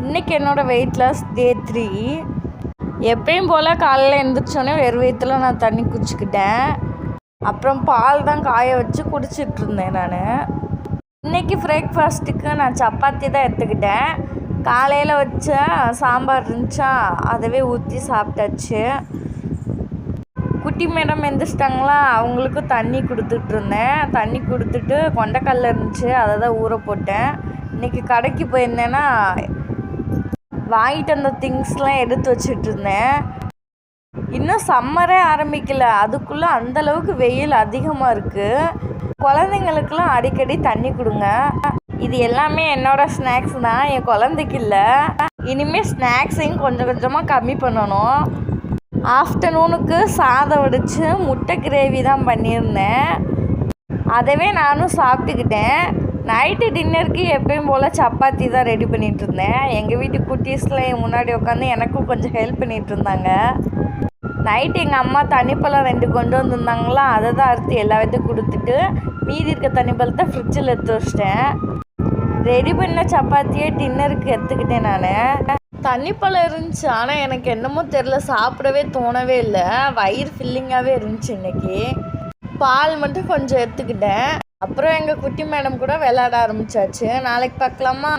இன்றைக்கி என்னோடய weight loss டே 3. எப்பயும் போல் காலையில் எழுந்திரிச்சோன்னே வெறும் வயிற்றுல நான் தண்ணி குடிச்சிக்கிட்டேன். அப்புறம் பால் தான் காய வச்சு குடிச்சிட்ருந்தேன் நான். இன்றைக்கி பிரேக்ஃபாஸ்ட்டுக்கு நான் சப்பாத்தி தான் எடுத்துக்கிட்டேன். காலையில் வச்ச சாம்பார் இருந்துச்சா, அதவே ஊற்றி சாப்பிட்டாச்சு. குட்டி மேடம் எந்திரிச்சிட்டாங்களா, அவங்களுக்கும் தண்ணி கொடுத்துட்ருந்தேன். தண்ணி கொடுத்துட்டு கொண்டைக்கடலை இருந்துச்சு, அதை தான் ஊற போட்டேன். இன்றைக்கி கடைக்கு போயிருந்தேன்னா வாங்கிட்டு வந்த திங்ஸ்லாம் எடுத்து வச்சிட்ருந்தேன். இன்னும் சம்மரே ஆரம்பிக்கல, அதுக்குள்ளே அந்தளவுக்கு வெயில் அதிகமாக இருக்குது. குழந்தைங்களுக்கெல்லாம் அடிக்கடி தண்ணி கொடுங்க. இது எல்லாமே என்னோடய ஸ்நாக்ஸ் தான், என் குழந்தைக்கு இல்லை. இனிமேல் ஸ்நாக்ஸையும் கொஞ்சம் கொஞ்சமாக கம்மி பண்ணணும். ஆஃப்டர்நூனுக்கு சாதம் வடித்து முட்டை கிரேவி தான் பண்ணியிருந்தேன். அதவே நானும் சாப்பிட்டுக்கிட்டேன். நைட்டு டின்னருக்கு எப்பயும் போல் சப்பாத்தி தான் ரெடி பண்ணிகிட்ருந்தேன். எங்கள் வீட்டு குட்டீஸில் என் முன்னாடி உட்காந்து எனக்கும் கொஞ்சம் ஹெல்ப் பண்ணிகிட்ருந்தாங்க. நைட்டு எங்கள் அம்மா தண்ணிப்பழம் 2 கொண்டு வந்திருந்தாங்களா, அதை தான் அறுத்து எல்லாத்தையும் கொடுத்துட்டு மீதி இருக்க தண்ணிப்பழத்தை ஃப்ரிட்ஜில் எடுத்து வச்சிட்டேன். ரெடி பண்ண சப்பாத்தியே டின்னருக்கு எடுத்துக்கிட்டேன் நான். தண்ணிப்பழம் இருந்துச்சு, ஆனால் எனக்கு என்னமோ தெரில, சாப்பிடவே தோணவே இல்லை. வயிறு ஃபில்லிங்காகவே இருந்துச்சு. இன்றைக்கி பால் மட்டும் கொஞ்சம் எடுத்துக்கிட்டேன். அப்புறம் எங்கள் குட்டி மேடம் கூட விளையாட ஆரம்பித்தாச்சு. நாளைக்கு பார்க்கலாமா?